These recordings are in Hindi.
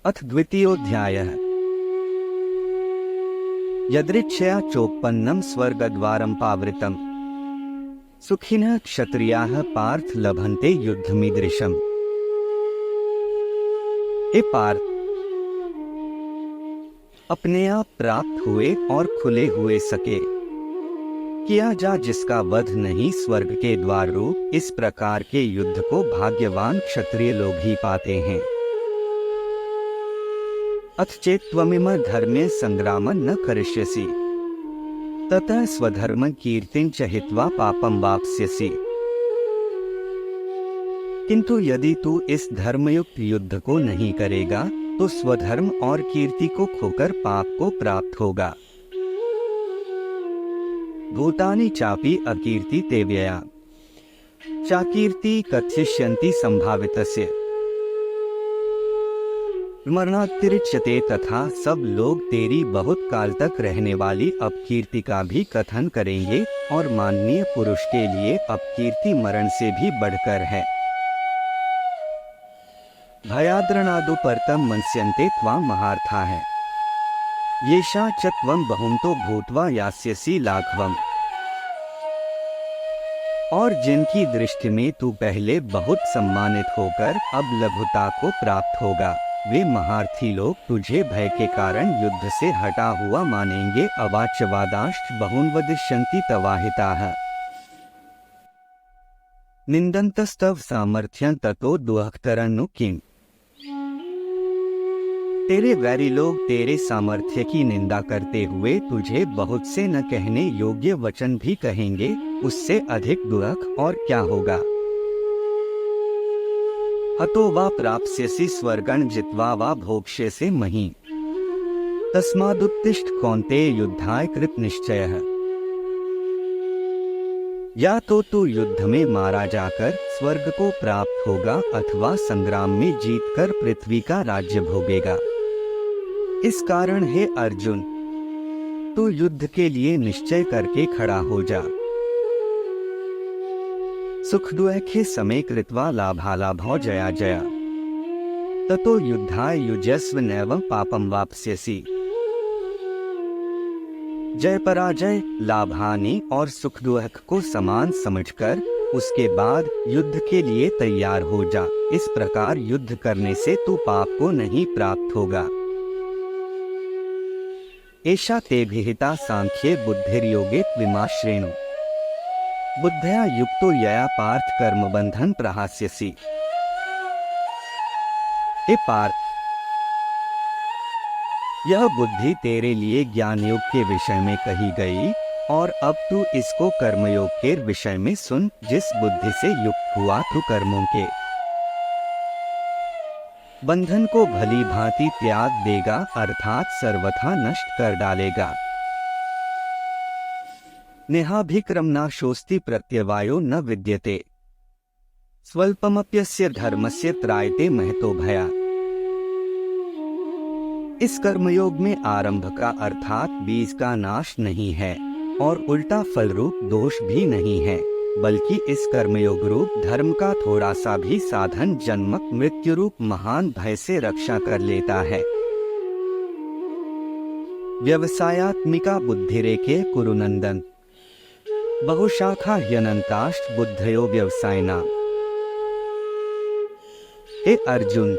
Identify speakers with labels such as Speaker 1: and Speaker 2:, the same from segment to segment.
Speaker 1: अथ द्वितीयोऽध्यायः। यदृच्छया चोत्पन्नं स्वर्गद्वारं पावृतं सुखिनः क्षत्रियाः पार्थ लभन्ते युद्धमीदृशम्। हे पार्थ, अपने आप प्राप्त हुए और खुले हुए सके किया जा जिसका वध नहीं स्वर्ग के द्वार रूप इस प्रकार के युद्ध को भाग्यवान क्षत्रिय लोग ही पाते हैं। अथ चेत् त्वमिम धर्मे संग्रामं न करिष्यसि ततः स्वधर्म कीर्तिं च हित्वा पापं वाप्स्यसि। किंतु यदि तू इस धर्मयुक्त युद्ध को नहीं करेगा तो स्वधर्म और कीर्ति को खोकर पाप को प्राप्त होगा। भूतानि चापि अकीर्ति ते व्यया चाकीर्ति कथयिष्यन्ति संभावितस्य मरणातिरिच्यते। तथा सब लोग तेरी बहुत काल तक रहने वाली अपकीर्ति का भी कथन करेंगे और माननीय पुरुष के लिए अपकीर्ति मरण से भी बढ़कर है। भयाद्रणादुपर्तं मन्स्यन्ते त्वां महार्था है येषा च त्वं बहुमतो भूत्वा यास्यसि लाघवम्। और जिनकी दृष्टि में तू पहले बहुत सम्मानित होकर अब लघुता को प्राप्त होगा वे महार्थी लोग तुझे भय के कारण युद्ध से हटा हुआ मानेंगे। अवाच्यवादाश्च बहून् वदिष्यन्ति तवाहिताः निन्दन्तस्तव सामर्थ्यं ततो दुःखतरं किम्। तेरे वैरी लोग तेरे सामर्थ्य की निंदा करते हुए तुझे बहुत से न कहने योग्य वचन भी कहेंगे, उससे अधिक दुख और क्या होगा। हतो वा प्राप्स्यसि स्वर्गं जित्वा वा भोक्ष्यसे महीं तस्मादुत्तिष्ठ कौन्तेय युद्धाय कृत निश्चयः। या तो तू युद्ध में मारा जाकर स्वर्ग को प्राप्त होगा अथवा संग्राम में जीतकर पृथ्वी का राज्य भोगेगा। इस कारण हे अर्जुन, तू युद्ध के लिए निश्चय करके खड़ा हो जा। सुख दुःखे समे कृत्वा लाभालाभौ जया जया ततो युद्धाय युज्यस्व नैव पापं वाप्स्यसि। जय पराजय, लाभानि और सुख दुःख को समान समझकर उसके बाद युद्ध के लिए तैयार हो जा। इस प्रकार युद्ध करने से तू पाप को नहीं प्राप्त होगा। एषा ते विहिता सांख्ये बुद्धिर्योगे त्विमाश्रेणु बुद्धया युक्तो यया पार्थ कर्म बंधन प्रहास्यसि। हे पार्थ, यह बुद्धि तेरे लिए ज्ञान योग के विषय में कही गई और अब तू इसको कर्मयोग के विषय में सुन। जिस बुद्धि से युक्त हुआ तू कर्मों के बंधन को भली भांति त्याग देगा अर्थात सर्वथा नष्ट कर डालेगा। नेहाभिक्रमनाशोस्ति प्रत्यवायो न विद्यते स्वल्पमप्यस्य धर्मस्य त्रायते महतो भया। इस कर्मयोग में आरंभ का अर्थात बीज का नाश नहीं है और उल्टा फल रूप दोष भी नहीं है, बल्कि इस कर्मयोग रूप धर्म का थोड़ा सा भी साधन जन्मक मृत्यु रूप महान भय से रक्षा कर लेता है। व्यवसायात्मिका बुद्धिरेके कुरुनंदन बहुशाखा ह्यनंताश्च बुद्धयो व्यवसायिना। हे अर्जुन,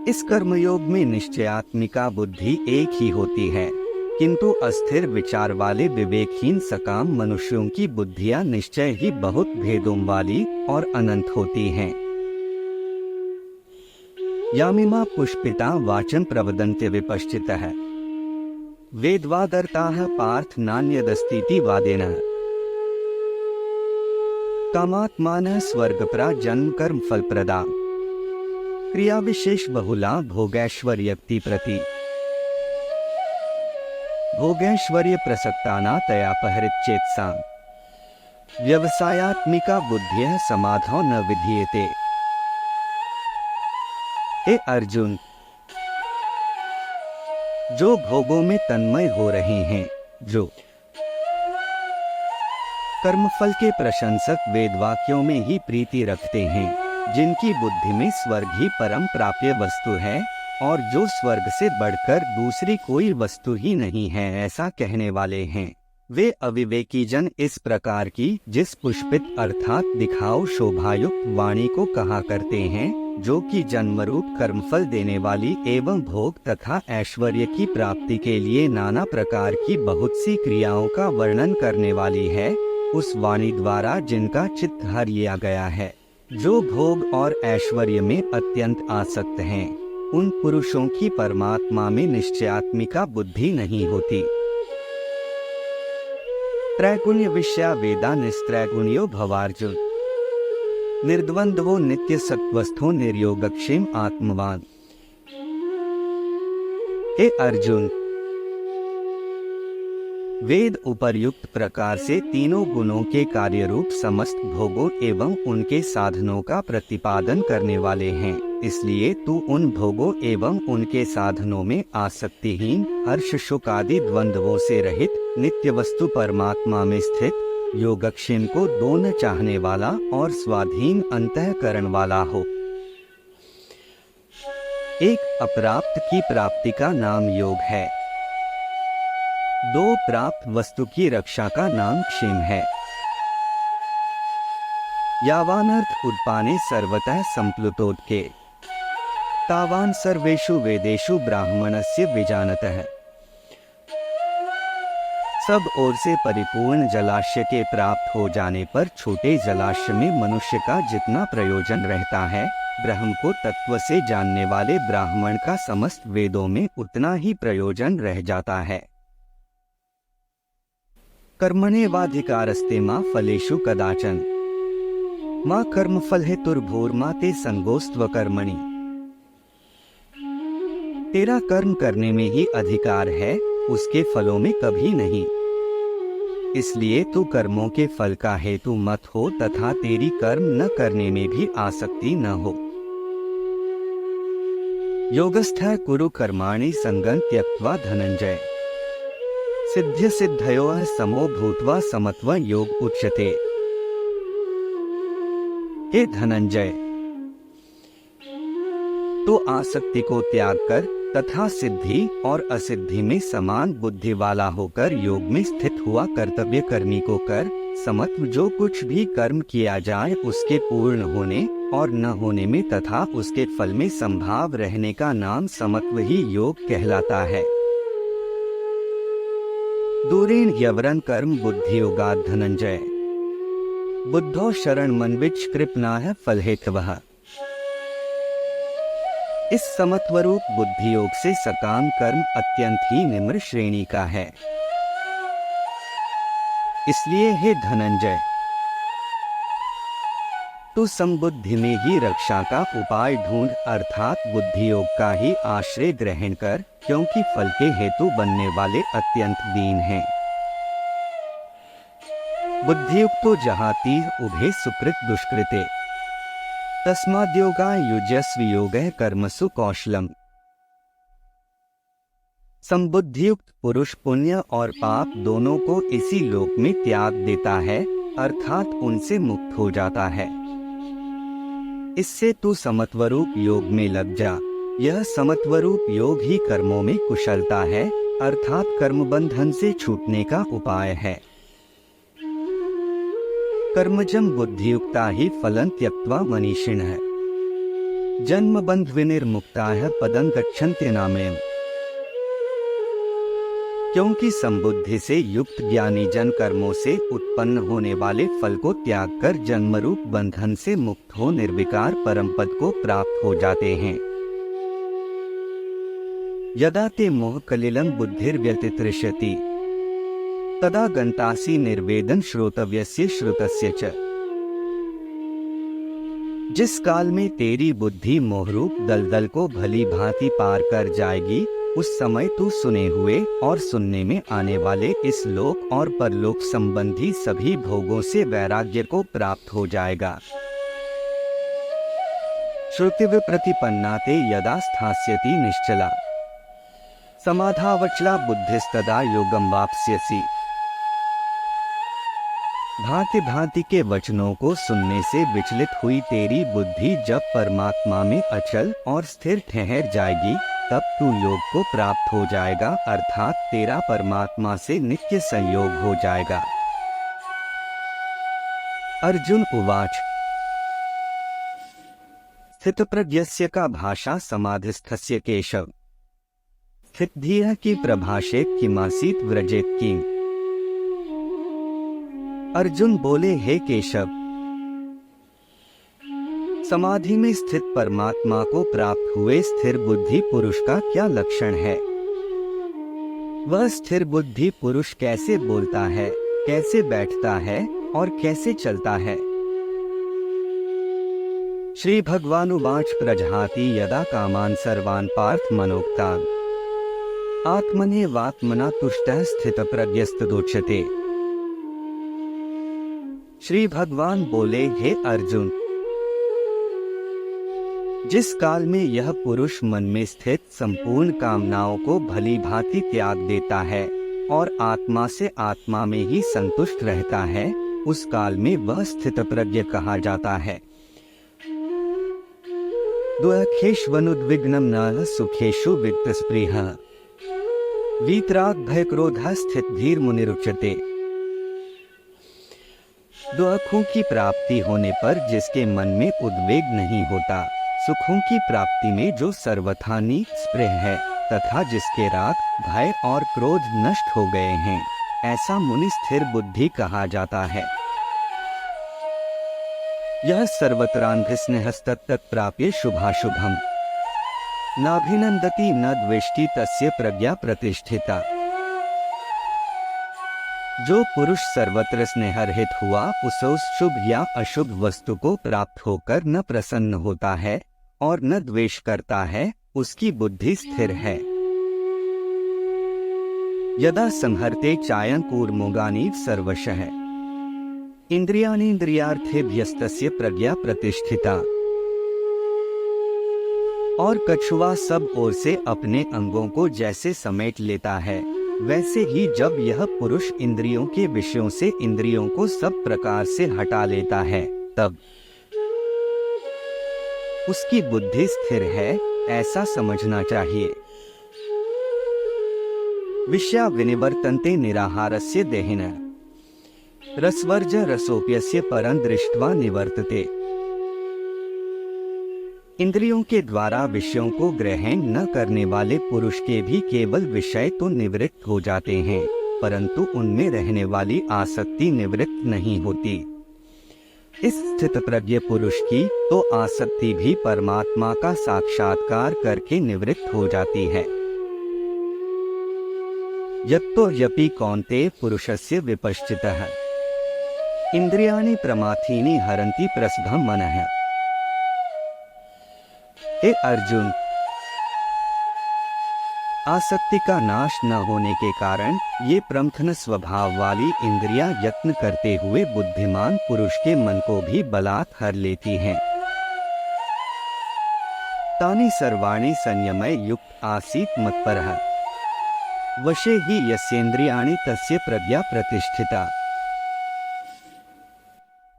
Speaker 1: इस कर्मयोग में निश्चयात्मिका बुद्धि एक ही होती है, किंतु अस्थिर विचार वाले विवेकहीन सकाम मनुष्यों की बुद्धियां निश्चय ही बहुत भेदों वाली और अनंत होती हैं। यामिमा पुष्पिता वाचं प्रवदन्ते विपश्चितः वेदवादर्ताः पार्थ नान्यदस्तीति वादेन। कामात्मानः स्वर्गपरा जन्म कर्म फलप्रदा क्रिया विशेष बहुला भोगैश्वर्यक्ति प्रति भोगैश्वर्य प्रसक्ताना तयापहृतचेतसा व्यवसायात्मिका बुद्धिः समाधौ न विधीयते। हे अर्जुन, जो भोगों में तन्मय हो रहे हैं, जो कर्मफल के प्रशंसक वेदवाक्यों में ही प्रीति रखते हैं, जिनकी बुद्धि में स्वर्ग ही परम प्राप्य वस्तु है और जो स्वर्ग से बढ़कर दूसरी कोई वस्तु ही नहीं है, ऐसा कहने वाले हैं। वे अविवेकी जन इस प्रकार की जिस पुष्पित अर्थात दिखाओ शोभायुक्त वाणी को कहा करते हैं, जो कि जन्मरूप कर्मफल देने वाली एवं भोग तथा ऐश्वर्य की प्राप्ति के लिए नाना प्रकार की बहुत सी क्रियाओं का वर्णन करने वाली है, उस वाणी द्वारा जिनका चित्त हर लिया गया है, जो भोग और ऐश्वर्य में अत्यंत आसक्त हैं, उन पुरुषों की परमात्मा में निश्चयात्मिका बुद्धि नहीं होती। त्रैगुण्य विषया वेदा निस्त्रैगुण्यो भवार्जुन, निर्द्वंद्वो नित्य सत्वस्थो निर्योगक्षेम आत्मवान। हे अर्जुन, वेद उपर्युक्त प्रकार से तीनों गुणों के कार्य रूप समस्त भोगों एवं उनके साधनों का प्रतिपादन करने वाले हैं, इसलिए तू उन भोगों एवं उनके साधनों में आसक्तिहीन, हर्ष शोक आदि द्वंद्वों से रहित, नित्य वस्तु परमात्मा में स्थित, योगक्षेम को दोनों चाहने वाला और स्वाधीन अंतःकरण वाला हो। एक अप्राप्त की प्राप्ति का नाम योग है, दो प्राप्त वस्तु की रक्षा का नाम क्षेम है। यावानर्थ उद्पाने सर्वतः संप्लुतोदके, तावान सर्वेषु वेदेषु ब्राह्मणस्य विजानतः। सब ओर से परिपूर्ण जलाशय के प्राप्त हो जाने पर छोटे जलाशय में मनुष्य का जितना प्रयोजन रहता है, ब्रह्म को तत्व से जानने वाले ब्राह्मण का समस्त वेदों में उतना ही प्रयोजन रह जाता है। कर्मण्येवाधिकारस्ते मा फलेषु कदाचन, मा कर्मफल हेतुर्भूर्मा ते संगोस्त्व कर्मणि। तेरा कर्म करने में ही अधिकार है, उसके फलों में कभी नहीं। इसलिए तू कर्मों के फल का हेतु मत हो तथा तेरी कर्म न करने में भी आसक्ति न हो। योगस्थः कुरु कर्माणि संगं त्यक्त्वा धनंजय, सिद्ध्य सिद्धयोः समो भूत्वा समत्व योग उच्यते। हे धनंजय, तो आसक्ति को त्याग कर तथा सिद्धि और असिद्धि में समान बुद्धि वाला होकर योग में स्थित हुआ कर्तव्य कर्मी को कर, समत्व जो कुछ भी कर्म किया जाए उसके पूर्ण होने और न होने में तथा उसके फल में संभाव रहने का नाम समत्व ही योग कहलाता है। दूरेण ह्यवरन् कर्म बुद्धि योगात् धनंजय, बुद्धो शरण मन्विच्छ कृपणाः फलहेतवः। इस समत्वरूप बुद्धि योग से सकाम कर्म अत्यंत ही निम्न श्रेणी का है। इसलिए हे धनंजय, तू समबुद्धि में ही रक्षा का उपाय ढूंढ अर्थात बुद्धि योग का ही आश्रय ग्रहण कर, क्योंकि फल के हेतु बनने वाले अत्यंत दीन हैं। बुद्धियुक्तो जहाति उभे सुकृत दुष्कृते, तस्माद्योगा युज्यस्व योगः कर्मसु कौशलम। संबुद्धियुक्त पुरुष पुण्य और पाप दोनों को इसी लोक में त्याग देता है, अर्थात उनसे मुक्त हो जाता है। इससे तू समत्वरूप योग में लग जा। यह समत्वरूप योग ही कर्मों में कुशलता है, अर्थात कर्म बंधन से छूटने का उपाय है। कर्मजं बुद्धियुक्ता ही फलं त्यक्त्वा मनीषिणः, जन्म बंध विनिर्मुक्ताः पदं गच्छन्त्यनामयम्। क्योंकि संबुद्धि से युक्त ज्ञानी जन कर्मों से उत्पन्न होने वाले फल को त्याग कर जन्मरूप बंधन से मुक्त हो निर्विकार परम पद को प्राप्त हो जाते हैं। यदा ते मोह कलिलं बुद्धिर्व्यतितरिष्यति, तदा गन्तासि निर्वेदन श्रोतव्यस्य श्रुतस्य च। जिस काल में तेरी बुद्धि मोहरूप दलदल को भली भांति पार कर जाएगी, उस समय तू सुने हुए और सुनने में आने वाले इस लोक और परलोक संबंधी सभी भोगों से वैराग्य को प्राप्त हो जाएगा। श्रुतिव प्रतिपन्नाते यदा स्थास्यति निश्चला, समाधावचला बुद्धिस्तदा योगम वाप्स्यसि। भांति भांति के वचनों को सुनने से विचलित हुई तेरी बुद्धि जब परमात्मा में अचल और स्थिर ठहर जाएगी, तब तू योग को प्राप्त हो जाएगा, अर्थात तेरा परमात्मा से नित्य संयोग हो जाएगा। अर्जुन उवाच स्थितप्रज्ञस्य का भाषा समाधिस्थस्य केशव, स्थितधियः की प्रभाषे किमासीत व्रजेत किम। अर्जुन बोले, हे केशव, समाधि में स्थित परमात्मा को प्राप्त हुए स्थिर बुद्धि पुरुष का क्या लक्षण है? वह स्थिर बुद्धि पुरुष कैसे बोलता है, कैसे बैठता है और कैसे चलता है? श्री भगवानुवाच प्रजहाति यदा कामान् सर्वान् पार्थ मनोक्तान् आत्मनेवात्मना तुष्टः स्थितप्रज्ञस्तदोच्यते। श्री भगवान बोले, हे अर्जुन, जिस काल में यह पुरुष मन में स्थित संपूर्ण कामनाओं को भली भांति त्याग देता है और आत्मा से आत्मा में ही संतुष्ट रहता है, उस काल में वह स्थितप्रज्ञ कहा जाता है। दुःखेष्वनुद्विग्नं न सुखेषु वित्तस्पृहः वीतराग भय क्रोधः स्थितधीर मुनिरुच्यते। दुखों की प्राप्ति होने पर जिसके मन में उद्वेग नहीं होता, सुखों की प्राप्ति में जो सर्वथा निस्पृह है तथा जिसके राग भय और क्रोध नष्ट हो गए हैं, ऐसा मुनि स्थिर बुद्धि कहा जाता है। यह सर्वत्रान्भिस्नेहस्तत्तत्प्राप्य शुभाशुभम् नाभिनंदति न द्वेष्टि तस्य प्रज्ञा प्रतिष्ठिता। जो पुरुष सर्वत्र स्नेहरहित हुआ, उसे उस शुभ या अशुभ वस्तु को प्राप्त होकर न प्रसन्न होता है और न द्वेष करता है, उसकी बुद्धि स्थिर है। यदा संहरते चायं कूर्मोगानि सर्वशः इंद्रियाणीन्द्रियार्थेभ्यस्तस्य प्रज्ञा प्रतिष्ठिता। और कछुआ सब ओर से अपने अंगों को जैसे समेट लेता है, वैसे ही जब यह पुरुष इंद्रियों के विषयों से इंद्रियों को सब प्रकार से हटा लेता है, तब उसकी बुद्धि स्थिर है, ऐसा समझना चाहिए। विषया विनिवर्तन्ते निराहारस्य देहिनः रसवर्ज रसोप्यस्य परं दृष्ट्वा निवर्तते। इंद्रियों के द्वारा विषयों को ग्रहण न करने वाले पुरुष के भी केवल विषय तो निवृत्त हो जाते हैं, परंतु उनमें रहने वाली आसक्ति निवृत्त नहीं होती। इस स्थितप्रज्ञ पुरुष की तो आसक्ति भी परमात्मा का साक्षात्कार करके निवृत्त हो जाती है। यत्तो यपि कौन्तेय पुरुषस्य विपश्चितः इंद्रियाणि प्रमाथीनि हरन्ति प्रसभं मनः। हे अर्जुन, आसक्ति का नाश न होने के कारण ये प्रमथन स्वभाव वाली इंद्रियां यत्न करते हुए बुद्धिमान पुरुष के मन को भी बलात् हर लेती हैं। तानि सर्वाणि संयमय युक्त आसीत् मत्परः वशे हि यस्येन्द्रियाणि तस्य प्रज्ञा प्रतिष्ठिता।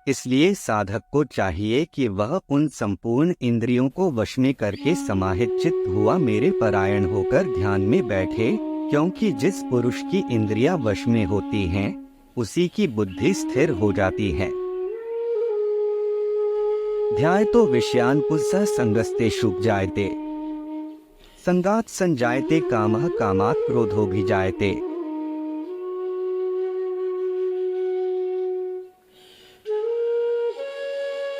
Speaker 1: इसलिए साधक को चाहिए कि वह उन संपूर्ण इंद्रियों को वश में करके समाहित चित्त हुआ मेरे परायण होकर ध्यान में बैठे, क्योंकि जिस पुरुष की इंद्रियां वश में होती हैं, उसी की बुद्धि स्थिर हो जाती है। ध्यायतो विषयान् पुंसः संगस्तेषु जायते संगात् संजायते कामः कामात् क्रोधोऽभिजायते।